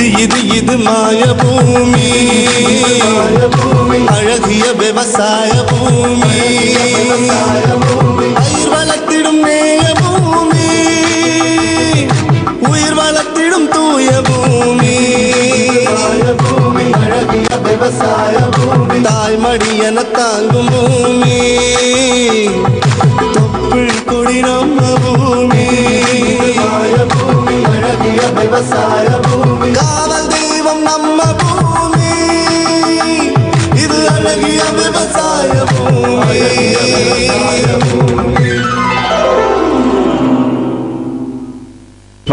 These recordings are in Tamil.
இது மாய பூமி, அழகிய விவசாய பூமி, பயிர் வளர்த்திடும் நேய பூமி, உயிர் வளர்த்திடும் தூய பூமி, அழகிய விவசாய பூமி, தாய்மடி என தாங்கும் பூமி, தொப்புள் கொடி நம்ம பூமி, அழகிய விவசாய பூமி, காவல் தெய்வம் நம்ம பூமி, இது அழகிய விவசாய பூமி.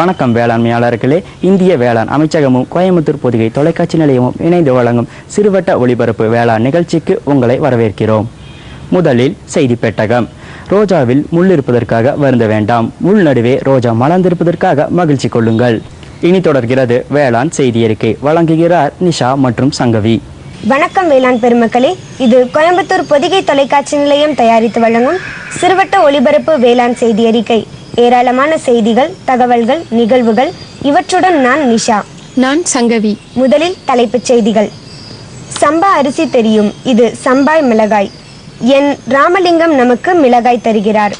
வணக்கம் வேளாண்மையாளர்களே. இந்திய வேளாண் அமைச்சகமும் கோயம்புத்தூர் பொதிகை தொலைக்காட்சி நிலையமும் இணைந்து வழங்கும் சிறுவட்ட ஒளிபரப்பு வேளாண் நிகழ்ச்சிக்கு உங்களை வரவேற்கிறோம். முதலில் செய்தி பெட்டகம். ரோஜாவில் முள் இருப்பதற்காக வருந்த வேண்டாம், முள் நடுவே ரோஜா மலர்ந்திருப்பதற்காக மகிழ்ச்சி கொள்ளுங்கள். இனி தொடர்கிறது வேளாண் செய்தி அறிக்கை. வழங்குகிறார் நிஷா மற்றும் சங்கவி. வணக்கம் வேளாண் பெருமக்களே. இது கோயம்புத்தூர் பொதிகை தொலைக்காட்சி நிலையம் தயாரித்து வழங்கும் சிறுவட்ட ஒளிபரப்பு வேளாண் செய்தி அறிக்கை. ஏராளமான செய்திகள், தகவல்கள், நிகழ்வுகள், இவற்றுடன் நான் நிஷா. நான் சங்கவி. முதலில் தலைப்புச் செய்திகள். சம்பா அரிசி தெரியும், இது சம்பாய் மிளகாய். என் ராமலிங்கம் நமக்கு மிளகாய் தருகிறார்.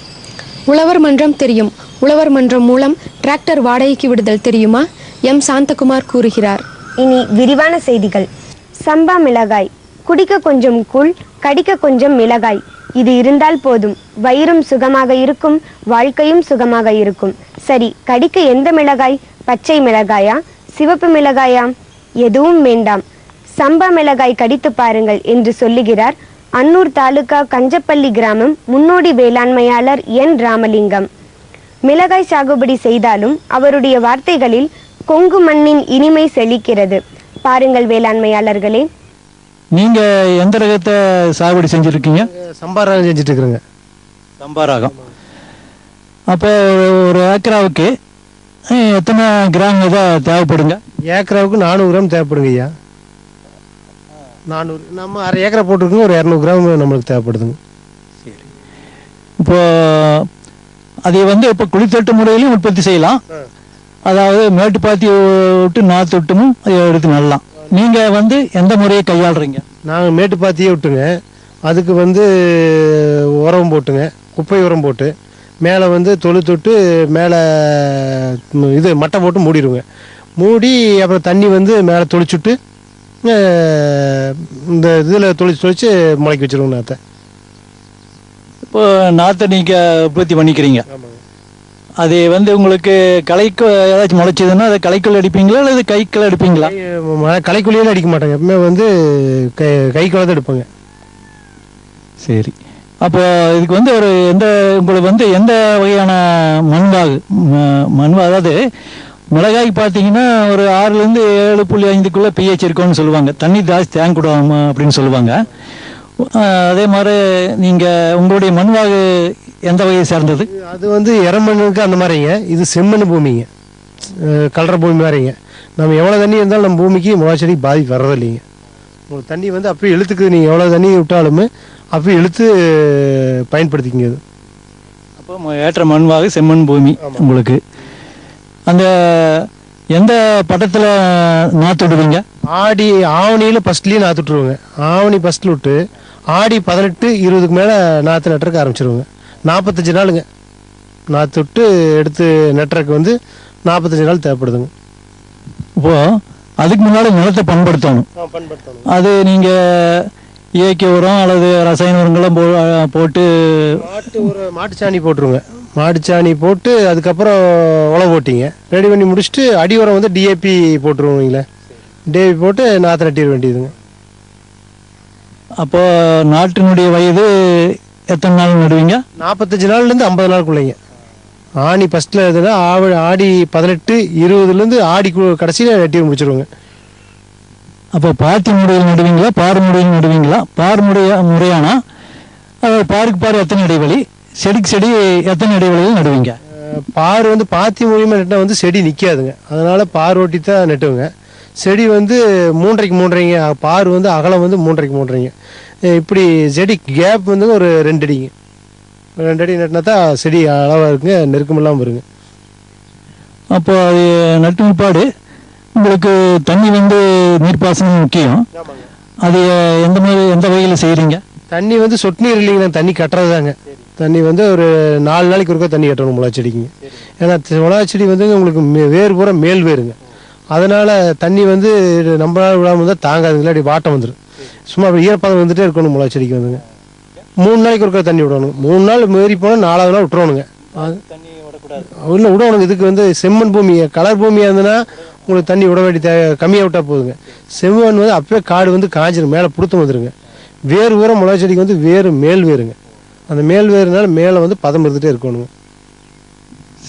உழவர் மன்றம் தெரியும், உழவர் மன்றம் மூலம் டிராக்டர் வாடகைக்கு விடுதல் தெரியுமா? எம் சாந்தகுமார் கூறுகிறார். இனி விரிவான செய்திகள். சம்பா மிளகாய். குடிக்க கொஞ்சம் கூழ், கடிக்க கொஞ்சம் மிளகாய். இது இருந்தால் போதும், வயிறும் சுகமாக இருக்கும், வாழ்க்கையும் சுகமாக இருக்கும். சரி, கடிக்க எந்த மிளகாய்? பச்சை மிளகாயா, சிவப்பு மிளகாயா? எதுவும் வேண்டாம், சம்பா மிளகாய் கடித்து பாருங்கள் என்று சொல்லுகிறார் அன்னூர் தாலுகா கஞ்சப்பள்ளி கிராமம் முன்னோடி வேளாண்மையாளர் என் ராமலிங்கம். மிளகாய் சாகுபடி செய்தாலும் அவருடைய வார்த்தைகளில் கொங்கு மண்ணின் இனிமை செழிக்கிறது. பாருங்கள் வேளாண்மையாளர்களே. நீங்க எந்த ரகத்தை சாகுபடி செஞ்சிருக்கீங்க? சம்பா ரகம் செஞ்சுட்டு இருக்கிறேங்க. சம்பா ரகம். அப்போ ஒரு ஏக்கராவுக்கு எத்தனை கிராம் இதை தேவைப்படுங்க? ஏக்கராவுக்கு 400 கிராம் தேவைப்படுங்க ஐயா. 400, நம்ம அரை ஏக்கரை போட்டிருக்கோங்க, ஒரு 200 கிராம் நம்மளுக்கு தேவைப்படுதுங்க. சரி. இப்போ அதை இப்போ குளித்தட்டு முறையிலையும் உற்பத்தி செய்யலாம். அதாவது மேட்டுப்பாத்தி விட்டு நாற்று எடுத்து நடலாம். நீங்க எந்த முறையை கையாளுறீங்க? நாங்கள் மேட்டுப்பாத்தியே விட்டுங்க, அதுக்கு உரம் போட்டுங்க, குப்பை உரம் போட்டு மேலே தொட்டு மேலே இது மட்டை போட்டு மூடிடுவோங்க. மூடி அப்புறம் தண்ணி மேலே தொளிச்சுட்டு இந்த இதில் தொளிச்சு முளைக்க வச்சுருவோங்க நாற்றை. இப்போ நாற்றை நீங்கள் உற்பத்தி பண்ணிக்கிறீங்க. அது உங்களுக்கு களைக்கு ஏதாச்சும் முளைச்சதுன்னா அதை களைக்குள்ள அடிப்பீங்களா அல்லது கைக்குள்ள அடிப்பீங்களா? களைக்குள்ளையே அடிக்க மாட்டாங்க, எப்பவுமே கைக்குள்ள தான் எடுப்பாங்க. சரி. அப்போ இதுக்கு ஒரு உங்களுக்கு எந்த வகையான மண்வாகு அதாவது மிளகாய்க்கு பார்த்தீங்கன்னா ஒரு 6லேருந்து 7.5க்குள்ள pH இருக்கும்னு சொல்லுவாங்க. தண்ணி ஜாஸ்தி தேங்கக்கூடாது அப்படின்னு சொல்லுவாங்க. அதே மாதிரி நீங்கள் உங்களுடைய மண்வாகு எந்த வகையை சேர்ந்தது? அது இறமண்ணுக்கு அந்த மாதிரிங்க. இது செம்மண் பூமிங்க, கலர பூமி மாதிரிங்க. நம்ம எவ்வளோ தண்ணி இருந்தாலும் நம்ம பூமிக்கு மிளகாய்ச்செடிக்கு பாதிப்பு வர்றதில்லைங்க. உங்களுக்கு தண்ணி அப்படியே இழுத்துக்குது, நீங்கள் எவ்வளோ தண்ணி விட்டாலுமே அப்படியே இழுத்து பயன்படுத்திக்கிங்க. அது அப்போ ஏற்ற மண்வாகு செம்மண் பூமி உங்களுக்கு. அந்த எந்த பட்டத்தில் நாற்று விடுவீங்க? ஆவணியில் ஃபஸ்ட்லேயே நாற்று விட்டுருவோங்க. ஆவணி ஃபஸ்ட்டில் விட்டு ஆடி 18-20க்கு மேலே நாற்று நட்டுறக்கு ஆரம்பிச்சிருவோங்க. 45 நாளுங்க நாற்று விட்டு எடுத்து நட்டுறக்கு 45 நாள் தேவைப்படுதுங்க. இப்போ அதுக்கு முன்னாடி நிலத்தை பண்படுத்தணும். அது நீங்கள் இயற்கை உரம் அல்லது ரசாயன உரங்களும் போட்டு மாட்டுச்சாணி போட்டுருங்க. மாட்டுச்சாணி போட்டு அதுக்கப்புறம் உழவு போட்டிங்க ரெடி பண்ணி முடிச்சுட்டு அடி உரம் டிஏபி போட்டுருவோங்களே. டிஏபி போட்டு நாற்று நட்டிட வேண்டியதுங்க. அப்போ நாட்டினுடைய வயது எத்தனை நாள் நடுவீங்க? 45 நாள்லேருந்து 50 நாளுக்குள்ளைங்க. ஆணி ஃபஸ்ட்டில் எதுனா ஆடி 18-20லேருந்து ஆடி கடைசியில் நட்டி முடிச்சிருவோங்க. அப்போ பாத்தி முறையில் நடுவீங்களா, பார் முறையில் நடுவீங்களா? பார் முறையானா பாருக்கு எத்தனை இடைவெளி, செடிக்கு செடி எத்தனை இடைவெளியில் நடுவீங்க? பார் பாத்தி மூலியமாக நட்டால் செடி நிற்காதுங்க, அதனால் பார் ஓட்டி தான் நட்டுவோங்க. செடி 3.5 3.5, பார் அகலம் 3.5 3.5. இப்படி செடி கேப் ஒரு 2 அடிங்க. 2 அடி நட்டினா தான் செடி அளவாக இருக்குங்க, நெருக்கம் இல்லாமல் வருங்க. அப்போ அது நட்டு முற்பாடு உங்களுக்கு தண்ணி வந்து நீர்ப்பாசனம் முக்கியம். அது எந்த வகையில் செய்கிறீங்க? தண்ணி வந்து சொட்டு நீர் இல்லைங்க, தண்ணி கட்டுறது தாங்க. தண்ணி வந்து ஒரு 4 நாளைக்கு ஒருக்கா தண்ணி கட்டணும் மிளகா செடிக்குங்க. ஏன்னா மிளகா செடி வந்து உங்களுக்கு வேர் பூரா மேல் வேருங்க. அதனால தண்ணி வந்து நம்மளால விடாமல் தான் தாங்காதுங்களா, அப்படி வாட்டம் வந்துடும். சும்மா அப்படி ஈரப்பதம் வந்துட்டே இருக்கணும் மிளகா செடிக்கு வந்துங்க. 3 நாளைக்கு ஒருக்கா தண்ணி விடணும். 3 நாள் மீறி போனால் 4வது நாள் விட்டுருவானுங்க. இல்லை விடணுங்க. இதுக்கு வந்து செம்மண் பூமி, கலர் பூமியாக இருந்ததுன்னா உங்களுக்கு தண்ணி விட வேண்டிய கம்மியாக விட்டால் போதுங்க. செம்மண் வந்து அப்பவே காடு வந்து காஞ்சிரும், மேலே புடுத்தம் வந்துருங்க. வேறு ஊரம் மிளகா செடிக்கு வந்து வேறு மேல் வேருங்க. அந்த மேல் வேறுனால மேலே வந்து பதம் இருந்துகிட்டே இருக்கணுங்க.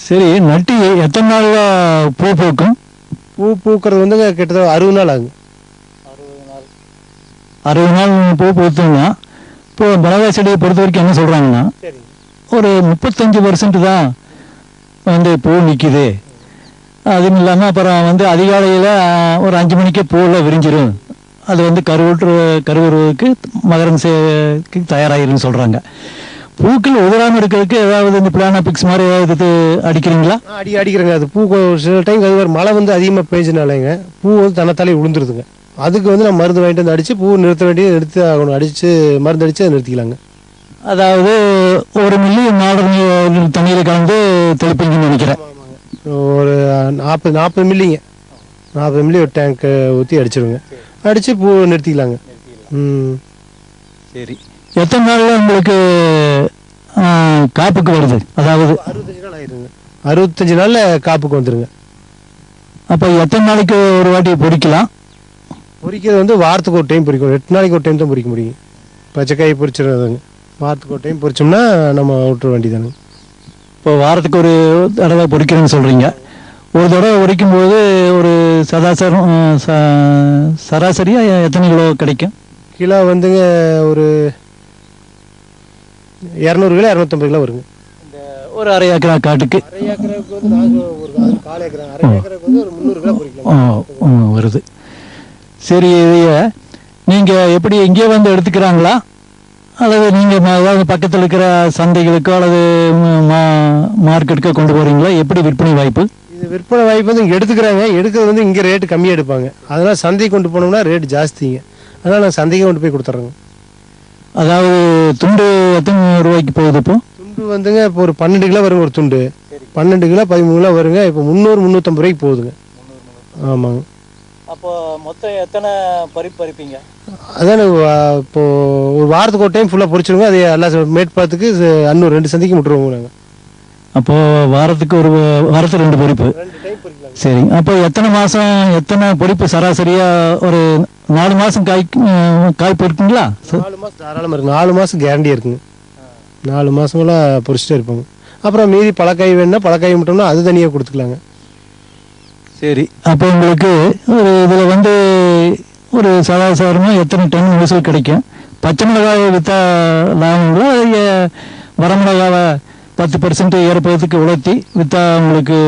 சரி, நட்டு எத்தனை நாளில் பூ பூக்கும்? பூ பூக்கிறது வந்துங்க கிட்டத்தட்ட 60 நாள் ஆகுங்க. 60 நாள் பூ பூத்தோம்னா இப்போ மிளகா செடியை பொறுத்த வரைக்கும் என்ன சொல்கிறாங்கன்னா, ஒரு 35% தான் வந்து பூ நிற்கிது. அதுவும் இல்லாமல் அப்புறம் வந்து அதிகாலையில் ஒரு 5 மணிக்கே பூவெல்லாம் விரிஞ்சிடும். அது வந்து கருவுருவுக்கு மகரம் தயாராகிருன்னு சொல்கிறாங்க. பூக்கள் உதராமல் இருக்கிறதுக்கு ஏதாவது இந்த பிளானாபிக்ஸ் மாதிரி ஏதாவது அடிக்கிறீங்களா? அடிக்கிறேங்க. அது பூ சில டைம் அது மழை வந்து அதிகமாக பெய்ஞ்சனாலேங்க பூ வந்து தன்னத்தாலே விழுந்துருதுங்க. அதுக்கு வந்து நம்ம மருந்து வாங்கிட்டு வந்து அடித்து பூ நிறுத்த வேண்டியது நிறுத்தி ஆகணும். அடித்து மருந்து அடித்து அதை நிறுத்திக்கலாங்க. அதாவது 1 மில்லி மாடல் தண்ணீரை கலந்து தெளிப்பீங்கன்னு நினைக்கிறேன். ஒரு 40 மில்லிங்க, 40 மில்லி ஒரு டேங்க் ஊற்றி அடிச்சிருங்க. அடித்து பூ நிறுத்திக்கலாங்க. சரி, எத்தனை நாளில் உங்களுக்கு காப்புக்கு வருது? அதாவது 65 நாள் ஆயிருங்க. 65 நாளில் காப்புக்கு வந்துருங்க. அப்போ எத்தனை நாளைக்கு ஒரு வாட்டி பொறிக்கலாம்? பொறிக்கிறது வந்து வாரத்துக்கு ஒரு டைம் பொறிக்கணும். 8 நாளைக்கு ஒரு டைம் தான் பொறிக்க முடியும். பச்சைக்காய் பொறிச்சிடுறதுங்க. வாரத்துக்கு ஒரு டைம் பொறிச்சோம்னா நம்ம விட்டுற வேண்டியதானுங்க. இப்போ வாரத்துக்கு ஒரு தடவை பொறிக்கிறேன்னு சொல்கிறீங்க. ஒரு தடவை பொறிக்கும்போது ஒரு சராசரியாக எத்தனை கிலோ கிடைக்கும்? கிலோ வந்துங்க ஒரு 200 கிலோ 250 கிலோ வருங்க. ஒரு அரை ஏக்கரா காட்டுக்கு? அரை ஏக்கருக்கு வந்து நாங்கள் ஒரு 4 ஏக்கரா, அரை ஏக்கருக்கு வந்து ஒரு 300 கிலோ பொறிக்கலாம் வருது. சரி, இதைய நீங்கள் எப்படி இங்கே வந்து எடுத்துக்கிறாங்களா, அல்லது நீங்கள் ஏதாவது பக்கத்தில் இருக்கிற சந்தைகளுக்கோ அல்லது மார்க்கெட்டுக்கோ கொண்டு போகிறீங்களா? எப்படி விற்பனை வாய்ப்பு? இது விற்பனை வாய்ப்பு வந்து இங்கே எடுத்துக்கிறாங்க. எடுக்கிறது வந்து இங்கே ரேட்டு கம்மியாக எடுப்பாங்க. அதனால் சந்தைக்கு கொண்டு போனோம்னா ரேட்டு ஜாஸ்திங்க. அதனால் நான் சந்தைக்கு கொண்டு போய் கொடுத்துட்றேங்க. அதாவது துண்டு எத்தனை ரூபாய்க்கு போகுது? இப்போ துண்டு வந்துங்க இப்போ ஒரு 12 கிலோ வருங்க. ஒரு துண்டு 12 கிலோ 13 கிலோ வருங்க. இப்போ 300-350 ரூபாய்க்கு போகுதுங்க. ஆமாங்க. அப்போ மொத்தம் எத்தனை பறிப்பீங்க? அதான் இப்போ ஒரு வாரத்துக்கு ஒரு டைம் ஃபுல்லாக பொறிச்சிருங்க. அது எல்லாம் மேற்பாத்துக்கு இன்னும் 2 சந்தைக்கு விட்டுருவோங்க நாங்கள். அப்போ வாரத்துக்கு 2 பொறிப்பு. சரி, அப்போ எத்தனை மாதம் எத்தனை பொறிப்பு சராசரியாக? ஒரு 4 மாதம் காய்ப்பு இருக்குங்களா? 4 மாதம் தாராளமாக இருக்குங்க. 4 மாதம் கேரண்டியாக இருக்குங்க. 4 மாதமெல்லாம் பொறிச்சிட்டே இருப்பாங்க. அப்புறம் மீதி பழக்காய் வேணும்னா பழக்காய் மட்டும்னா அது தனியாக கொடுத்துக்கலாங்க. சரி, அப்போ உங்களுக்கு ஒரு இதில் வந்து ஒரு சாதாரணமாக எத்தனை டன் விளைச்சல் கிடைக்கும்? பச்சை மிளகாயை விற்றா லாபங்களா, வரமிளகாவை 10% ஏற்பதற்கு உலர்த்தி விற்றா உங்களுக்கு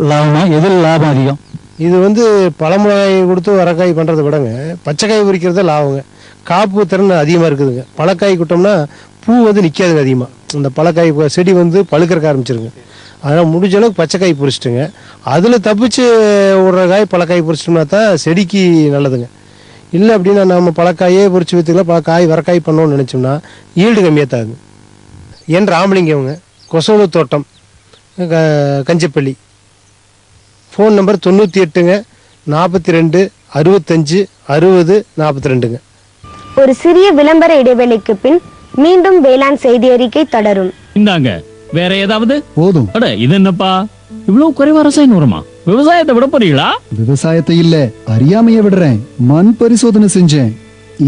லாபமா? எதில் லாபம் அதிகம்? இது வந்து பழமிளகாய் கொடுத்து வரக்காய் பண்ணுறதை விடங்க பச்சைக்காய் பொறிக்கிறத லாபங்க. காப்பு திறன் அதிகமாக இருக்குதுங்க. பழக்காய் கொடுத்தோம்னா பூ வந்து நிற்காதுங்க அதிகமாக. இந்த பழக்காய் செடி வந்து பழுக்கிறக்க ஆரம்பிச்சிருங்க. அதனால் முடிஞ்ச அளவுக்கு பச்சைக்காய் பொறிச்சிட்டுங்க. அதில் தப்பிச்சு விடுற காய் பழக்காய் பொறிச்சிட்டோம்னா தான் செடிக்கு நல்லதுங்க. இல்லை அப்படின்னா நம்ம பழக்காயே பொறிச்சு விற்றுக்கலாம், பழக்காய் வரக்காய் பண்ணோன்னு நினச்சோம்னா ஈல்டு கம்மியாக தாங்க. என் ராமலிங்கவங்க, கொசவனூர் தோட்டம், கஞ்சப்பள்ளி. ஃபோன் நம்பர் 98ங்க 42 65 60 42ங்க. ஒரு சிறிய விளம்பர இடைவேளைக்கு பின் மீண்டும் வேளாண் செய்தி அறிக்கை தொடரும். இந்தாங்க, வேற ஏதாவது? போதும். அட, இது என்னப்பா இவ்வளவு குறைவா ரசாயன உரமா? விவசாயத்தை விட போறீங்களா? விவசாயத்தை இல்ல, அறியாமைய விடுறேன். மண் பரிசோதனை செஞ்சேன்.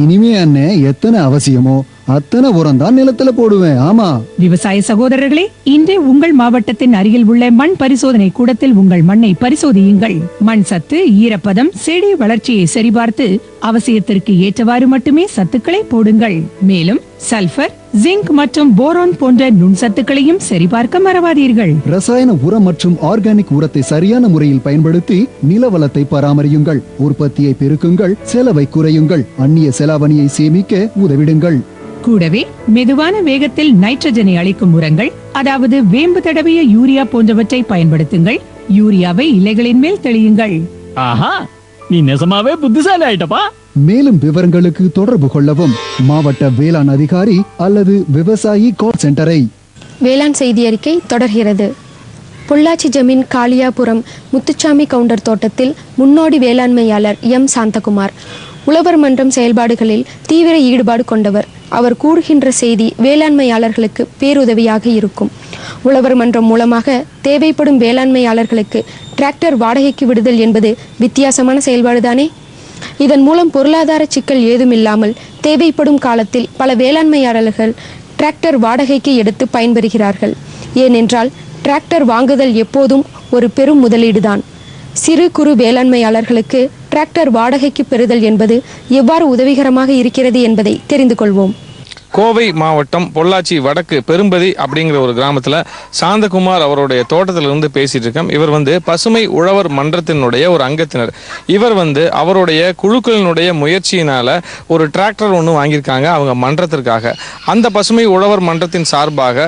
இனிமே அண்ணே எத்தனை அவசியமோ அத்தனை உரம் தான் நிலத்துல போடுவேன். ஆமா விவசாய சகோதரர்களே, இன்றே உங்கள் மாவட்டத்தின் அருகில் உள்ள மண் பரிசோதனை கூடத்தில் உங்கள் மண்ணை பரிசோதியுங்கள். மண் சத்து, ஈரப்பதம், செடி வளர்ச்சியை சரிபார்த்து அவசியத்திற்கு ஏற்றவாறு மட்டுமே சத்துக்களை போடுங்கள். மேலும் சல்பர், ஜிங்க் மற்றும் போரான் போன்ற நுண்சத்துக்களையும் சரிபார்க்க மறவாதீர்கள். ரசாயன உரம் மற்றும் ஆர்கானிக் உரத்தை சரியான முறையில் பயன்படுத்தி நில வளத்தை பராமரியுங்கள். உற்பத்தியை பெருக்குங்கள், செலவை குறையுங்கள், அந்நிய செலாவணியை சேமிக்க உதவிடுங்கள். கூடவே மெதுவான வேகத்தில் நைட்ரஜனை அளிக்கும் உரங்கள், அதாவது வேம்பு தடவிய யூரியா போன்றவற்றை பயன்படுத்துங்கள். யூரியாவை இலைகளின் மேல் தெளியுங்கள். ஆஹா, நீ நெசமாவே புத்திசாலி ஆயிட்டப்பா. மேலும் விவரங்களுக்கு தொடர்பு கொள்ளவும் மாவட்ட வேளாண் அதிகாரி அல்லது விவசாயி கால் சென்டரை. வேளாண் செய்தி அறிக்கை தொடர்கிறது. பொள்ளாச்சி ஜமீன் காளியாபுரம் முத்துச்சாமி கவுண்டர் தோட்டத்தில் முன்னோடி வேளாண்மையாளர் எம் சாந்தகுமார். உழவர் மன்றம் செயல்பாடுகளில் தீவிர ஈடுபாடு கொண்டவர். அவர் கூறுகின்ற செய்தி வேளாண்மையாளர்களுக்கு பேருதவியாக இருக்கும். உழவர் மன்றம் மூலமாக தேவைப்படும் வேளாண்மையாளர்களுக்கு டிராக்டர் வாடகைக்கு விடுதல் என்பது வித்தியாசமான செயல்பாடுதானே. இதன் மூலம் பொருளாதார சிக்கல் ஏதுமில்லாமல் தேவைப்படும் காலத்தில் பல வேளாண்மையாளர்கள் டிராக்டர் வாடகைக்கு எடுத்து பயன்பெறுகிறார்கள். ஏனென்றால் டிராக்டர் வாங்குதல் எப்போதும் ஒரு பெரும் முதலீடுதான். சிறு குறு வேளாண்மையாளர்களுக்கு டிராக்டர் வாடகைக்கு பெறுதல் என்பது எவ்வாறு உதவிகரமாக இருக்கிறது என்பதை தெரிந்து கொள்வோம். கோவை மாவட்டம் பொள்ளாச்சி வடக்கு பெரும்பதி அப்படிங்கிற ஒரு கிராமத்தில் சாந்தகுமார் அவருடைய தோட்டத்திலிருந்து பேசிட்டு இருக்கோம். இவர் பசுமை உழவர் மன்றத்தினுடைய ஒரு அங்கத்தினர். இவர் அவருடைய குழுக்களினுடைய முயற்சியினால ஒரு டிராக்டர் ஒன்று வாங்கியிருக்காங்க அவங்க மன்றத்திற்காக. அந்த பசுமை உழவர் மன்றத்தின் சார்பாக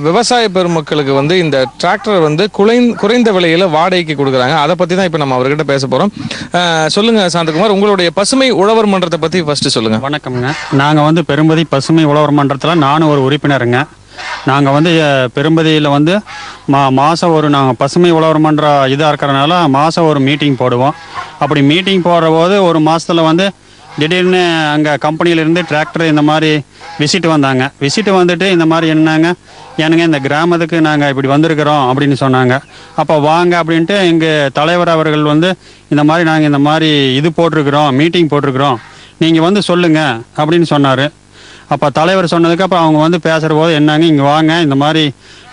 விவசாய பெருமக்களுக்கு இந்த டிராக்டர் குறைந்த விலையில் வாடகைக்கு கொடுக்குறாங்க. அதை பற்றி தான் இப்போ நம்ம அவர்கிட்ட பேச போகிறோம். சொல்லுங்க சாந்தகுமார், உங்களுடைய பசுமை உழவர் மன்றத்தை பற்றி ஃபர்ஸ்ட் சொல்லுங்க. வணக்கம்ங்க. நாங்கள் பெரும்பதி பசுமை உழவர் மன்றத்தில் நானும் ஒரு உறுப்பினருங்க. நாங்கள் பெரும்பதியில் மாதம் ஒரு நாங்கள் பசுமை உழவர் மன்ற இதாக இருக்கிறனால மாதம் ஒரு மீட்டிங் போடுவோம். அப்படி மீட்டிங் போடுற போது ஒரு மாதத்தில் திடீர்னு அங்கே கம்பெனியிலேருந்து டிராக்டர் இந்த மாதிரி விசிட் வந்தாங்க. விசிட் வந்துட்டு இந்த மாதிரி என்னங்க எனக்கு இந்த கிராமத்துக்கு நாங்கள் இப்படி வந்திருக்கிறோம் அப்படின்னு சொன்னாங்க. அப்போ வாங்க அப்படின்ட்டு எங்கள் தலைவர் அவர்கள் இந்த மாதிரி நாங்கள் இந்த மாதிரி இது போட்டிருக்கிறோம், மீட்டிங் போட்டிருக்கிறோம், நீங்கள் சொல்லுங்கள் அப்படின்னு சொன்னார். அப்போ தலைவர் சொன்னதுக்கு அப்புறம் அவங்க பேசுகிற போது என்னங்க இங்கே வாங்க, இந்த மாதிரி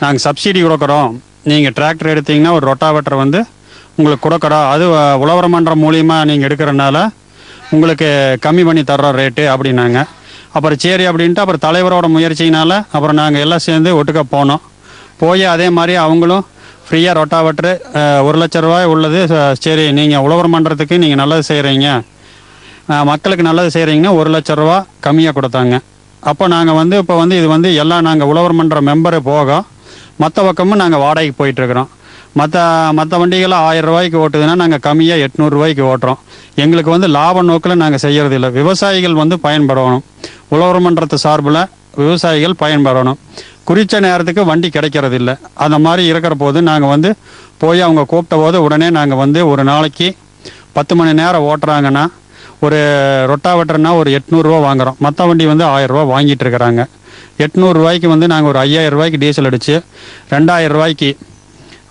நாங்கள் சப்சிடி கொடுக்குறோம், நீங்கள் டிராக்டர் எடுத்தீங்கன்னா ஒரு ரொட்டாவேட்டர் உங்களுக்கு கொடுக்குறோம், அது உழவர் மன்றம் மூலியமாக நீங்கள் எடுக்கிறனால உங்களுக்கு கம்மி பண்ணி தர்றோம் ரேட்டு அப்படின்னாங்க. அப்புறம் சரி அப்படின்ட்டு அப்புறம் தலைவரோட முயற்சியினால் அப்புறம் நாங்கள் எல்லாம் சேர்ந்து ஒட்டுக்க போனோம். போய் அதே மாதிரி அவங்களும் ஃப்ரீயாக ரொட்டாவேட்டரு 1 லட்ச ரூபாய் உள்ளது. சரி, நீங்கள் உழவர் மன்றத்துக்கு நீங்கள் நல்லது செய்கிறீங்க, மக்களுக்கு நல்லது செய்கிறீங்கன்னா 1 லட்ச ரூபா கம்மியாக கொடுத்தாங்க. அப்போ நாங்கள் இப்போ இது எல்லாம் நாங்கள் உழவர் மன்ற மெம்பரு போக மற்ற பக்கமும் நாங்கள் வாடகைக்கு போயிட்டுருக்குறோம். மற்ற வண்டிகளை 1000 ரூபாய்க்கு ஓட்டுதுன்னா நாங்கள் கம்மியாக 800 ரூபாய்க்கு ஓட்டுறோம். எங்களுக்கு லாப நோக்கில் நாங்கள் செய்கிறதில்ல. விவசாயிகள் பயன்படணும். உழவர் மன்றத்து சார்பில் விவசாயிகள் பயன்படணும். குறித்த நேரத்துக்கு வண்டி கிடைக்கிறதில்ல. அந்த மாதிரி இருக்கிற போது நாங்கள் போய் அவங்க கூப்பிட்ட போது உடனே நாங்கள் ஒரு நாளைக்கு 10 மணி நேரம் ஓட்டுறாங்கன்னா ஒரு ரொட்டாவேட்டர்னா ஒரு 800 ரூபா வாங்குகிறோம். மற்ற வண்டி 1000 ரூபா வாங்கிட்டு இருக்கிறாங்க. 800 ரூபாய்க்கு நாங்கள் ஒரு 5000 ரூபாய்க்கு டீசல் அடித்து 2000 ரூபாய்க்கு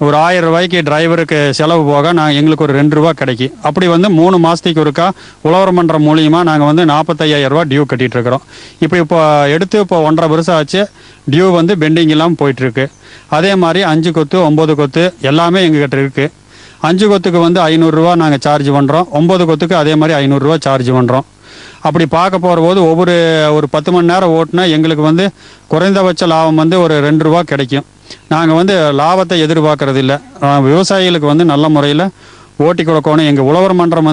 ஒரு 1000 ரூபாய்க்கு டிரைவருக்கு செலவு போக எங்களுக்கு ஒரு 2 ரூபா கிடைக்கும். அப்படி 3 மாதத்துக்கு ஒருக்கா உழவர் மன்றம் மூலியமாக நாங்கள் 45,000 ரூபா டியூ கட்டிகிட்டு இருக்கிறோம். இப்போ எடுத்து இப்போ 1.5 வருஷம் ஆச்சு. டியூ பெண்டிங் இல்லாமல் போயிட்டுருக்கு. அதே மாதிரி 5 கொத்து 9 கொத்து எல்லாமே எங்ககிட்ட இருக்குது. 5 கொத்துக்கு 500 ரூபா நாங்கள் சார்ஜ் பண்ணுறோம். 9 கொத்துக்கு அதே மாதிரி 500 ரூபா சார்ஜ் பண்ணுறோம். அப்படி பார்க்க போகிற போது ஒரு 10 மணி நேரம் ஓட்டுனா எங்களுக்கு குறைந்தபட்ச லாபம் ஒரு 2 ரூபா கிடைக்கும். நாங்கள் லாபத்தை எதிர்பார்க்கறது இல்லை. விவசாயிகளுக்கு நல்ல முறையில் ஓட்டி கொடுக்கணும். எங்கள் உழவர் மன்றம்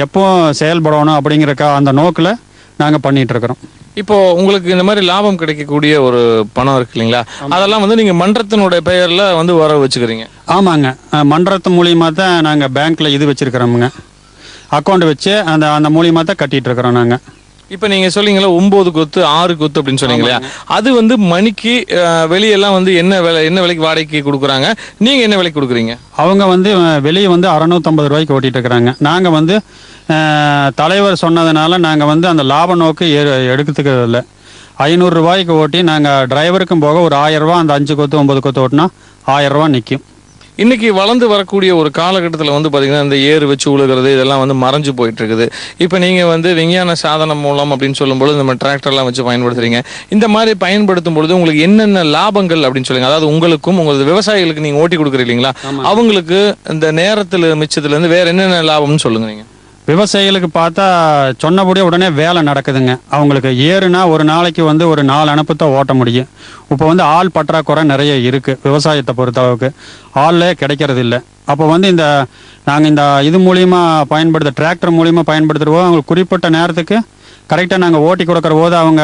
எப்போ செயல்படணும் அப்படிங்கிறக்கா அந்த நோக்கில் நாங்கள் பண்ணிகிட்ருக்குறோம். இப்போ உங்களுக்கு இந்த மாதிரி லாபம் கிடைக்கக்கூடிய ஒரு பணம் இருக்கு இல்லைங்களா, அதெல்லாம் நீங்க மன்றத்தினுடைய பெயர்ல வர வச்சுக்கிறீங்க? ஆமாங்க, மன்றத்து மூலியமா தான் நாங்கள் பேங்க்ல இது வச்சிருக்கிறோமுங்க. அக்கௌண்ட் வச்சு அந்த மூலியமா தான் கட்டிட்டு இருக்கிறோம் நாங்கள். இப்போ நீங்கள் சொன்னீங்களா 9 கொத்து 6 கொத்து அப்படின்னு சொன்னீங்களா, அது மணிக்கு வெளியெல்லாம் என்ன விலைக்கு வாடகைக்கு கொடுக்குறாங்க, நீங்கள் என்ன விலைக்கு கொடுக்குறீங்க? அவங்க வெளியே 650 ரூபாய்க்கு ஓட்டிட்டு இருக்கிறாங்க. நாங்கள் தலைவர் சொன்னதுனால நாங்கள் அந்த லாப நோக்கு எடுக்கிறதுக்கு இல்லை. 500 ரூபாய்க்கு ஓட்டி நாங்கள் டிரைவருக்கும் போக ஒரு 1000 ரூபா அந்த 5 கொத்து 9 கொத்து ஓட்டினா 1000 ரூபா நிற்கும். இன்னைக்கு வளர்ந்து வரக்கூடிய ஒரு காலகட்டத்தில் பார்த்தீங்கன்னா இந்த ஏறு வச்சு உழுகிறது இதெல்லாம் மறைஞ்சு போயிட்டு இருக்குது. இப்போ நீங்கள் விஞ்ஞான சாதனம் மூலம் அப்படின்னு சொல்லும்போது நம்ம டிராக்டர்லாம் வச்சு பயன்படுத்துறீங்க. இந்த மாதிரி பயன்படுத்தும் பொழுது உங்களுக்கு என்னென்ன லாபங்கள் அப்படின்னு சொல்லுங்க. அதாவது உங்களுக்கும் உங்களது விவசாயிகளுக்கு நீங்கள் ஓட்டி கொடுக்குறீங்களா, அவங்களுக்கு இந்த நேரத்தில் மிச்சத்துலேருந்து வேற என்னென்ன லாபம்னு சொல்லுங்க. நீங்கள் விவசாயிகளுக்கு பார்த்தா சொன்னபடியே உடனே வேலை நடக்குதுங்க. அவங்களுக்கு ஏறுனா ஒரு நாளைக்கு ஒரு 4 அனுப்பு தான் ஓட்ட முடியும். இப்போ ஆள் பற்றாக்குறை நிறைய இருக்குது. விவசாயத்தை பொறுத்தளவுக்கு ஆளே கிடைக்கிறது இல்லை. அப்போ நாங்கள் இந்த இது மூலியமாக டிராக்டர் மூலியமாக பயன்படுத்துகிற போது அவங்களுக்கு குறிப்பிட்ட நேரத்துக்கு கரெக்டாக நாங்கள் ஓட்டி கொடுக்குற போது அவங்க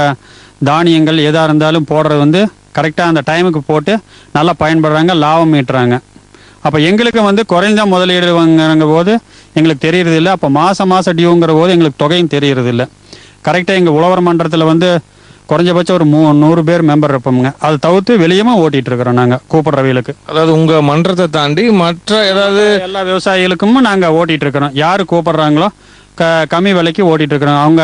தானியங்கள் எதாக இருந்தாலும் போடுறது கரெக்டாக அந்த டைமுக்கு போட்டு நல்லா பயன்படுறாங்க, லாபம் ஈட்டுறாங்க. அப்போ எங்களுக்கு குறைந்த முதலீடு வாங்குற போது எங்களுக்கு தெரியறதில்லை. அப்போ மாதம் டியூங்கிற போது எங்களுக்கு தொகையும் தெரியறதில்லை. கரெக்டாக எங்கள் உழவர் மன்றத்தில் வந்து குறைஞ்சபட்சம் ஒரு 100 பேர் மெம்பர் இருப்போமுங்க. அதை தவிர்த்து வெளியமா ஓட்டிட்டு இருக்கிறோம் நாங்கள் கூப்பிடுறவங்களுக்கு. அதாவது உங்கள் மன்றத்தை தாண்டி மற்ற ஏதாவது எல்லா விவசாயிகளுக்கும் நாங்கள் ஓட்டிட்டு இருக்கிறோம். யார் கூப்பிடுறாங்களோ கம்மி விலைக்கு ஓட்டிட்டு இருக்கிறோம். அவங்க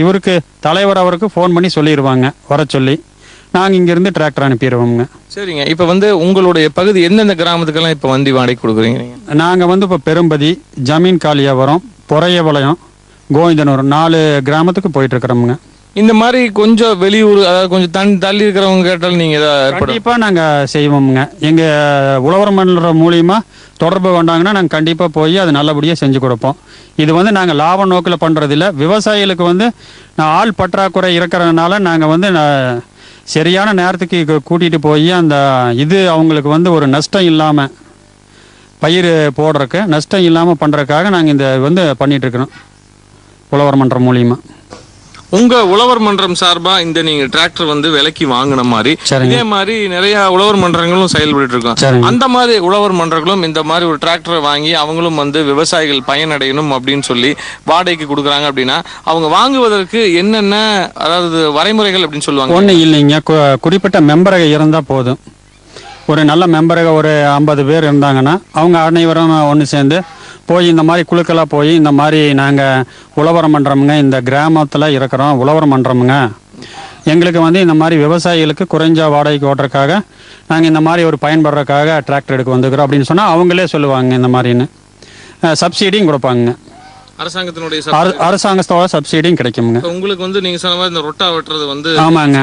இவருக்கு தலைவர் அவருக்கு ஃபோன் பண்ணி சொல்லிடுவாங்க வர சொல்லி, நாங்கள் இங்கேருந்து டிராக்டர் அனுப்பிடுவோங்க. சரிங்க. இப்போ வந்து உங்களுடைய பகுதி எந்தெந்த கிராமத்துக்கெல்லாம் இப்போ வண்டி வாடகை கொடுக்குறீங்க நீங்கள்? நாங்கள் வந்து இப்போ பெரும்பதி, ஜமீன் காளியாபுரம், பொறையபாளையம், கோவிந்தனூர் 4 கிராமத்துக்கு போயிட்டு இருக்கிறோமுங்க. இந்த மாதிரி கொஞ்சம் வெளியூர், அதாவது கொஞ்சம் தள்ளி இருக்கிறவங்க கேட்டாலும் நீங்கள் ஏதாவது கண்டிப்பாக நாங்கள் செய்வோமுங்க. எங்கள் உழவர் மன்றம் மூலியமாக தொடர்பு கொண்டாங்கன்னா நாங்கள் கண்டிப்பாக போய் அது நல்லபடியாக செஞ்சு கொடுப்போம். இது வந்து நாங்கள் லாப நோக்கில் பண்ணுறதில்ல. விவசாயிகளுக்கு வந்து ஆள் பற்றாக்குறை இருக்கிறதுனால நாங்கள் வந்து சரியான நேரத்துக்கு கூட்டிகிட்டு போய் அந்த இது அவங்களுக்கு வந்து ஒரு நஷ்டம் இல்லாமல் பயிர் போடுறதுக்கு நஷ்டம் இல்லாமல் பண்ணுறதுக்காக நாங்கள் இந்த வந்து பண்ணிகிட்ருக்கிறோம் உழவர் மன்றம் மூலியமாக. உங்க உழவர் மன்றம் சார்பா இந்த நீங்க டிராக்டர் வந்து விலைக்கு வாங்கின மாதிரி இதே மாதிரி நிறைய உழவர் மன்றங்களும் செயல்பட்டு இருக்கோம். அந்த மாதிரி உழவர் மன்றங்களும் இந்த மாதிரி ஒரு டிராக்டரை வாங்கி அவங்களும் வந்து விவசாயிகள் பயனடையணும் அப்படின்னு சொல்லி வாடகைக்கு கொடுக்குறாங்க அப்படின்னா அவங்க வாங்குவதற்கு என்னென்ன அதாவது வரைமுறைகள் அப்படின்னு சொல்லுவாங்க? ஒன்றும் இல்லைங்க, குறிப்பிட்ட மெம்பரக இருந்தால் போதும். ஒரு நல்ல மெம்பரக ஒரு 50 பேர் இருந்தாங்கன்னா அவங்க அனைவரும் ஒன்று சேர்ந்து போய் இந்த மாதிரி குழுக்களாக போய் இந்த மாதிரி நாங்கள் உழவர் மன்றமுங்க, இந்த கிராமத்தில் இருக்கிறோம் உழவர் மன்றமுங்க, எங்களுக்கு வந்து இந்த மாதிரி விவசாயிகளுக்கு குறைஞ்ச வாடகைக்கு ஓட்டுறதுக்காக நாங்கள் இந்த மாதிரி ஒரு பயன்படுறதுக்காக டிராக்டர் எடுக்க வந்துக்கிறோம் அப்படின்னு சொன்னால் அவங்களே சொல்லுவாங்க. இந்த மாதிரின்னு சப்சிடியும் கொடுப்பாங்க. அரசாங்கத்தோட சப்சிடியும் கிடைக்குங்க. உங்களுக்கு வந்து நீங்க சொன்ன மாதிரி இந்த ரொட்டா வெட்டுறது வந்து ஆமாங்க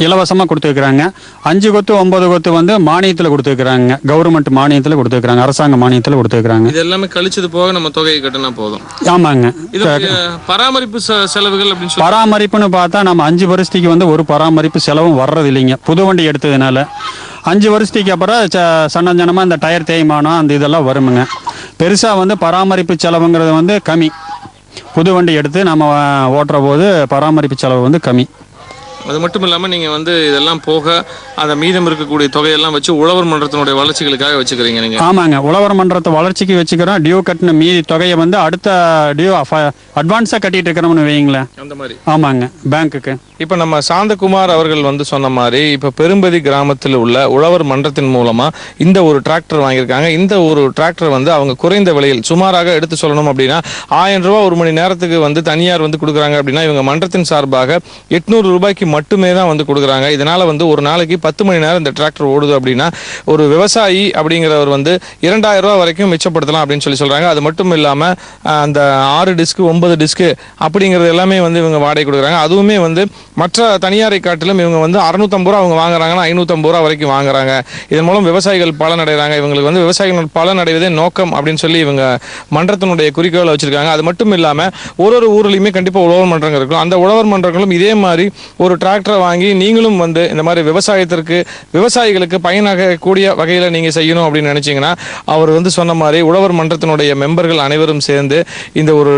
இலவசமா கொடுத்துருக்காங்க. 5 கொத்து 9 கொத்து வந்து மானியத்தில் கொடுத்துருக்காங்க. கவர்மெண்ட் மானியத்தில் கொடுத்துருக்காங்க, அரசாங்க மானியத்தில் கொடுத்துருக்காங்க. இது எல்லாமே கழிச்சது போக நம்ம தொகையை கட்டினா போதும். ஆமாங்க. பராமரிப்பு செலவுகள் அப்படின்னு சொல்லி பராமரிப்புன்னு பார்த்தா நம்ம 5 வருஷத்துக்கு வந்து ஒரு பராமரிப்பு செலவும் வர்றது இல்லைங்க. புது வண்டி எடுத்ததுனால 5 வருஷத்துக்கு அப்புறம் சன்னஞ்சனமா இந்த டயர் தேய்மானம் அந்த இதெல்லாம் வருமுங்க. பெருசா வந்து பராமரிப்பு செலவுங்கிறது வந்து கம்மி. புது வண்டி எடுத்து நம்ம ஓட்டுற போது பராமரிப்பு செலவு வந்து கம்மி. அது மட்டும் இல்லாமல் நீங்கள் வந்து இதெல்லாம் போக அந்த மீதம் இருக்கக்கூடிய தொகையெல்லாம் வச்சு உழவர் மன்றத்தினுடைய வளர்ச்சிகளுக்காக வச்சுக்கிறீங்க நீங்கள்? ஆமாங்க, உழவர் மன்றத்தை வளர்ச்சிக்கு வச்சுக்கிறோம். டியூ கட்டின மீதி தொகையை வந்து அடுத்த டியூ அட்வான்ஸாக கட்டிட்டு இருக்கிறோம்னு வைங்களேன். அந்த மாதிரி. ஆமாங்க, பேங்க்குக்கு. இப்போ நம்ம சாந்தகுமார் அவர்கள் வந்து சொன்ன மாதிரி இப்போ பெரும்பதி கிராமத்தில் உள்ள உழவர் மன்றத்தின் மூலமாக இந்த ஒரு டிராக்டர் வாங்கியிருக்காங்க. இந்த ஒரு டிராக்டர் வந்து அவங்க குறைந்த விலையில் சுமாராக எடுத்து சொல்லணும் அப்படின்னா 1000 ரூபா ஒரு மணி நேரத்துக்கு வந்து தனியார் வந்து கொடுக்குறாங்க அப்படின்னா இவங்க மன்றத்தின் சார்பாக 800 ரூபாய்க்கு மட்டுமே தான் வந்து கொடுக்குறாங்க. இதனால வந்து ஒரு நாளைக்கு 10 மணி நேரம் இந்த டிராக்டர் ஓடுது அப்படின்னா ஒரு விவசாயி அப்படிங்கிறவர் வந்து 2000 ரூபா வரைக்கும் மிச்சப்படுத்தலாம் அப்படின்னு சொல்றாங்க. அது மட்டும் இல்லாமல் அந்த 6 டிஸ்க் 9 டிஸ்க் அப்படிங்கிறது எல்லாமே வந்து இவங்க வாடகை கொடுக்குறாங்க. அதுவுமே வந்து மற்ற தனியாரை காட்டிலும் இவங்க வந்து 650 ரூபா அவங்க வாங்குறாங்கன்னா 550 ரூபா வரைக்கும் வாங்குறாங்க. இதன் மூலம் விவசாயிகள் பலன் அடைகிறாங்க. இவங்களுக்கு வந்து விவசாயிகள் பலன் அடைவதே நோக்கம் அப்படின்னு சொல்லி இவங்க மன்றத்தினுடைய குறிக்கோளை வச்சிருக்காங்க. அது மட்டும் இல்லாமல் ஒரு ஊர்லையுமே கண்டிப்பாக உழவர் மன்றங்கள் இருக்கும். அந்த உழவர் மன்றங்களும் இதே மாதிரி ஒரு டிராக்டரை வாங்கி நீங்களும் வந்து இந்த மாதிரி விவசாயிகளுக்கு பயனாக கூடிய வகையில் நீங்கள் செய்யணும் அப்படின்னு நினைச்சீங்கன்னா அவர் வந்து சொன்ன மாதிரி உழவர் மன்றத்தினுடைய மெம்பர்கள் அனைவரும் சேர்ந்து இந்த ஒரு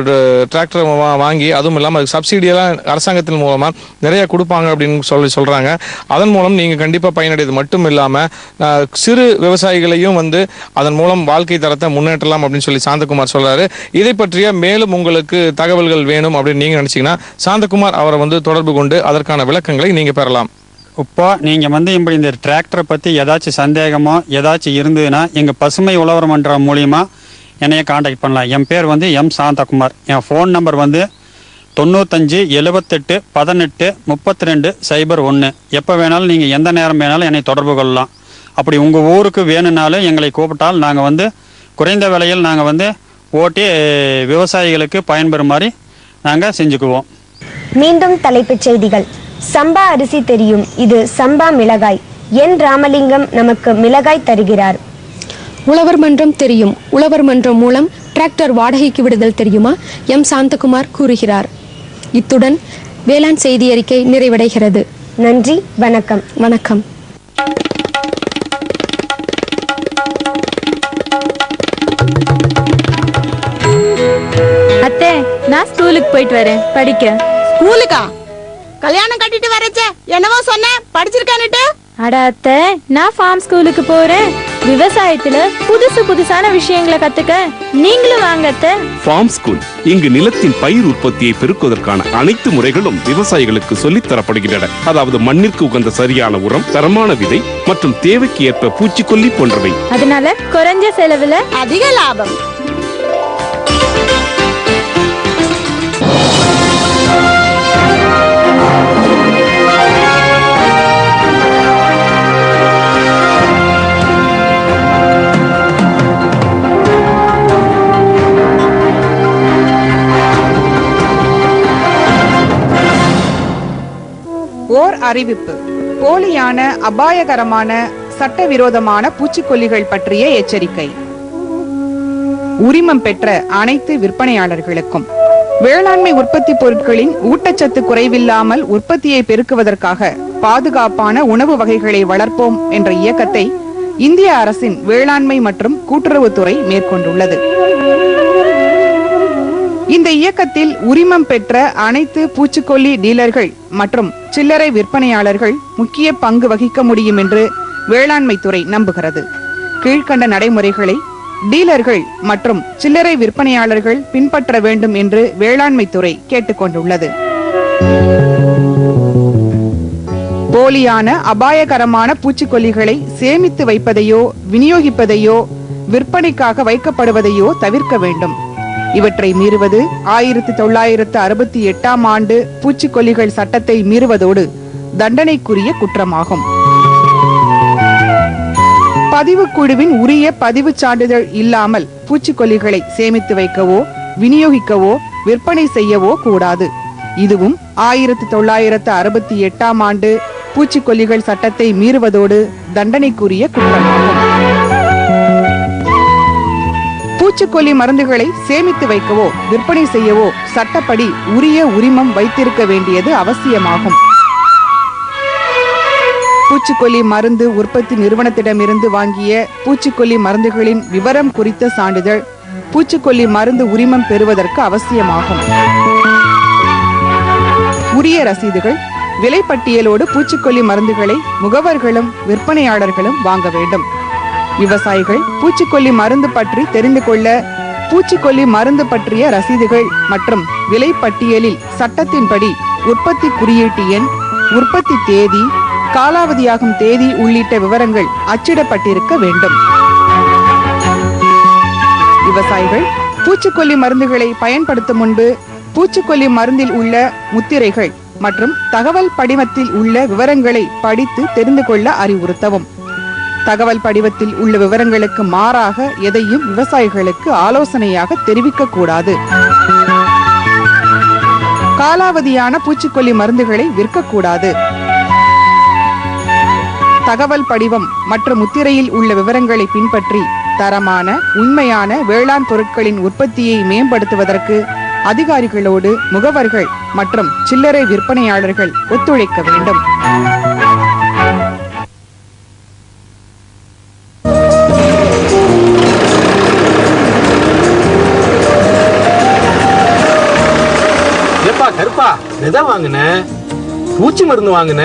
டிராக்டரை வாங்கி அதுவும் இல்லாமல் அதுக்கு சப்சிடியெல்லாம் அரசாங்கத்தின் மூலமாக நிறைய கொடுப்பாங்க அப்படின்னு சொல்றாங்க. அதன் மூலம் நீங்கள் கண்டிப்பாக பயனடைவது மட்டும் இல்லாமல் சிறு விவசாயிகளையும் வந்து அதன் மூலம் வாழ்க்கை தரத்தை முன்னேற்றலாம் அப்படின்னு சொல்லி சாந்தகுமார் சொல்றாரு. இதை பற்றிய மேலும் உங்களுக்கு தகவல்கள் வேணும் அப்படின்னு நீங்க நினைச்சீங்கன்னா சாந்தகுமார் அவரை வந்து தொடர்பு கொண்டு அதற்கான விளக்கங்களை நீங்க பெறலாம். இப்போ நீங்கள் வந்து இப்படி இந்த டிராக்டரை பற்றி ஏதாச்சும் சந்தேகமோ ஏதாச்சும் இருந்ததுன்னா எங்கள் பசுமை உழவர் மன்றம் மூலிமா என்னைய காண்டாக்ட் பண்ணலாம். என் பேர் வந்து எம் சாந்தகுமார். என் ஃபோன் நம்பர் வந்து 95 78 18 32 01. எப்போ வேணாலும் நீங்கள் எந்த நேரம் வேணாலும் என்னை தொடர்பு கொள்ளலாம். அப்படி உங்கள் ஊருக்கு வேணும்னாலும் எங்களை கூப்பிட்டால் நாங்கள் வந்து குறைந்த விலையில் நாங்கள் வந்து ஓட்டி விவசாயிகளுக்கு பயன்பெறும் மாதிரி நாங்கள் செஞ்சுக்குவோம். மீண்டும் தலைப்புச் செய்திகள். சம்பா அரிசி தெரியும், இது சம்பா மிளகாய். என் ராமலிங்கம் நமக்கு மிளகாய் தருகிறார். உழவர் மன்றம் தெரியும், உழவர் மன்றம் மூலம் டிராக்டர் வாடகைக்கு விடுதல் தெரியுமா? எம் சாந்தகுமார் கூறுகிறார். இத்துடன் வேளாண் செய்தி அறிக்கை நிறைவடைகிறது. நன்றி, வணக்கம். வணக்கம். அத்தை, நான் ஸ்கூலுக்கு போயிட்டு வரேன் படிக்க. ஸ்கூலுக்கா? கல்யாணம் கட்டிட்டு வரச்சே என்னவோ சொன்ன படிச்சிருக்கானுட்டு. அட அத்தை, நான் ஃபார்ம் ஸ்கூலுக்கு போறேன். விவசாயத்துல புதுசான விஷயங்களை கத்துக்க நீங்களும் வாங்க அத்தை. ஃபார்ம் ஸ்கூல் இங்கு நிலத்தின் பயிர் உற்பத்தியை பெருக்குவதற்கான அனைத்து முறைகளும் விவசாயிகளுக்கு சொல்லித் தரப்படுகின்றன. அதாவது மண்ணிற்கு உகந்த சரியான உரம், தரமான விதை மற்றும் தேவைக்கு ஏற்ப பூச்சிக்கொல்லி போன்றவை. அதனால குறைஞ்ச செலவுல அதிக லாபம். ஓர் அறிவிப்பு. போலியான அபாயகரமான சட்டவிரோதமான பூச்சிக்கொல்லிகள் பற்றிய எச்சரிக்கை. உரிமம் பெற்ற அனைத்து விற்பனையாளர்களுக்கும் வேளாண்மை உற்பத்தி பொருட்களின் ஊட்டச்சத்து குறைவில்லாமல் உற்பத்தியை பெருக்குவதற்காக பாதுகாப்பான உணவு வகைகளை வளர்ப்போம் என்ற இயக்கத்தை இந்திய அரசின் வேளாண்மை மற்றும் கூட்டுறவுத்துறை மேற்கொண்டுள்ளது. இந்த இயக்கத்தில் உரிமம் பெற்ற அனைத்து பூச்சிக்கொல்லி டீலர்கள் மற்றும் சில்லறை விற்பனையாளர்கள் முக்கிய பங்கு வகிக்க முடியும் என்று வேளாண்மை துறை நம்புகிறது. கீழ்கண்ட நடைமுறைகளை டீலர்கள் மற்றும் சில்லறை விற்பனையாளர்கள் பின்பற்ற வேண்டும் என்று வேளாண்மை துறை கேட்டுக்கொண்டுள்ளது. போலியான அபாயகரமான பூச்சிக்கொல்லிகளை சேமித்து வைப்பதையோ விநியோகிப்பதையோ விற்பனைக்காக வைக்கப்படுவதையோ தவிர்க்க வேண்டும். இவற்றை மீறுவது 1968 ஆண்டு பூச்சிக்கொல்லிகள் சட்டத்தை மீறுவதோடு தண்டனைக்குரிய குற்றமாகும். பதிவு குழுவின் உரிய பதிவு சான்றிதழ் இல்லாமல் பூச்சிக்கொல்லிகளை சேமித்து வைக்கவோ விநியோகிக்கவோ விற்பனை செய்யவோ கூடாது. இதுவும் 1968 ஆண்டு பூச்சிக்கொல்லிகள் சட்டத்தை மீறுவதோடு தண்டனைக்குரிய குற்றமாகும். பூச்சிக்கொல்லி மருந்துகளை சேமித்து வைக்கவோ விற்பனை செய்யவோ சட்டப்படி உரிய உரிமம் வைத்திருக்க வேண்டியது அவசியமாகும். பூச்சிக்கொல்லி மருந்து உற்பத்தி நிறுவனத்திடமிருந்து வாங்கிய பூச்சிக்கொல்லி மருந்துகளின் விவரம் குறித்த சான்றிதழ் பூச்சிக்கொல்லி மருந்து உரிமம் பெறுவதற்கு அவசியமாகும். உரிய ரசீதுகள், விலைப்பட்டியலோடு பூச்சிக்கொல்லி மருந்துகளை முகவர்களும் விற்பனையாளர்களும் வாங்க வேண்டும். விவசாயிகள் பூச்சிக்கொல்லி மருந்து பற்றி தெரிந்து கொள்ள பூச்சிக்கொல்லி மருந்து பற்றிய ரசீதுகள் மற்றும் விலைப்பட்டியலில் சட்டத்தின்படி உற்பத்தி குறியீட்டு எண், உற்பத்தி தேதி, காலாவதியாகும் தேதி உள்ளிட்ட விவரங்கள் அச்சிடப்பட்டிருக்க வேண்டும். விவசாயிகள் பூச்சிக்கொல்லி மருந்துகளை பயன்படுத்தும் முன்பு பூச்சிக்கொல்லி மருந்தில் உள்ள முத்திரைகள் மற்றும் தகவல் படிவத்தில் உள்ள விவரங்களை படித்து தெரிந்து கொள்ள அறிவுறுத்தவும். தகவல் படிவத்தில் உள்ள விவரங்களுக்கு மாறாக எதையும் விவசாயிகளுக்கு ஆலோசனையாக தெரிவிக்க கூடாது. காலாவதியான பூச்சிக்கொல்லி மருந்துகளை விற்கக்கூடாது. தகவல் படிவம் மற்றும் முத்திரையில் உள்ள விவரங்களை பின்பற்றி தரமான உண்மையான வேளாண் பொருட்களின் உற்பத்தியை மேம்படுத்துவதற்கு அதிகாரிகளோடு முகவர்கள் மற்றும் சில்லறை விற்பனையாளர்கள் ஒத்துழைக்க வேண்டும். கருப்பா விதை வாங்கின, பூச்சி மருந்து வாங்கின,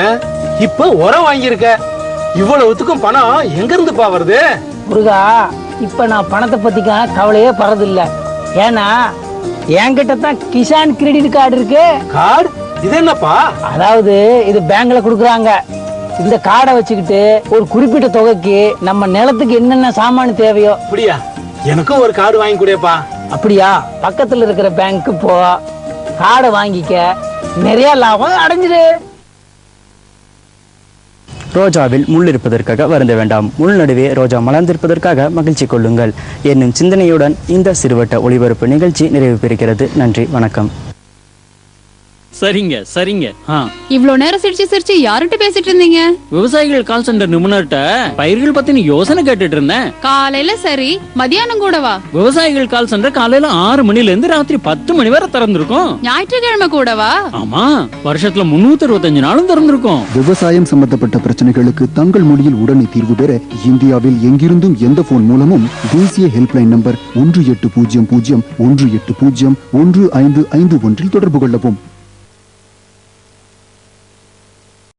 இப்ப உரம் வாங்கியிருக்க. இவ்வளவுத்துக்கும் பணம் எங்க இருந்துப்பா வருது? முருகா, இப்ப நான் பணத்தை பத்திக்கான கவலையே பறதில்ல. ஏன்னா என்கிட்ட தான் கிசான் கிரெடிட் கார்டு இருக்கு. கார்டு? இது என்னப்பா? அதாவது இது பேங்க்ல குடுக்குறாங்க. இந்த கார்டை வச்சுக்கிட்டு ஒரு குறிப்பிட்ட தொகைக்கு நம்ம நிலத்துக்கு என்னென்ன சாமான் தேவையோ. அப்படியா? எனக்கும் ஒரு கார்டு வாங்கி கொடுப்பா. அப்படியா? பக்கத்துல இருக்கிற பேங்க்கு போ, காடை வாங்கிக்க, நிறைய லாபம் அடைஞ்சிரு. ரோஜாவில் முள் இருப்பதற்காக வருந்த வேண்டாம், முள் நடுவே ரோஜா மலர்ந்திருப்பதற்காக மகிழ்ச்சி கொள்ளுங்கள் என்னும் சிந்தனையுடன் இந்த சிறுவட்ட ஒளிபரப்பு நிகழ்ச்சி நிறைவு பெறுகிறது. நன்றி, வணக்கம். சரிங்க சரிங்க. இவ்வளவு நேரம் சிரிச்சு யார்கிட்ட பேசிட்டு இருந்தீங்க? விவசாயிகள் கால் சென்டர் நிபுணர்கிட்ட பயிர்கள் பத்தி யோசனை கேட்டுட்டு இருந்தேன். காலையில சரி, மதியானம் கூடவா? விவசாயிகள் கால் சென்டர் காலையில 6 மணில இருந்து ராத்திரி 10 மணி வரை திறந்திருக்கும். ஞாயிற்றுக்கிழமை கூடவா? ஆமா, வருஷத்துல 365 நாளும் திறந்திருக்கும். விவசாயம் சம்பந்தப்பட்ட பிரச்சனைகளுக்கு தங்கள் மொழியில் உடனே தீர்வு பெற இந்தியாவில் எங்கிருந்தும் எந்த போன் மூலமும் தேசிய ஹெல்ப்லைன் நம்பர் 1800 1801 1551 தொடர்பு கொள்ளவும்.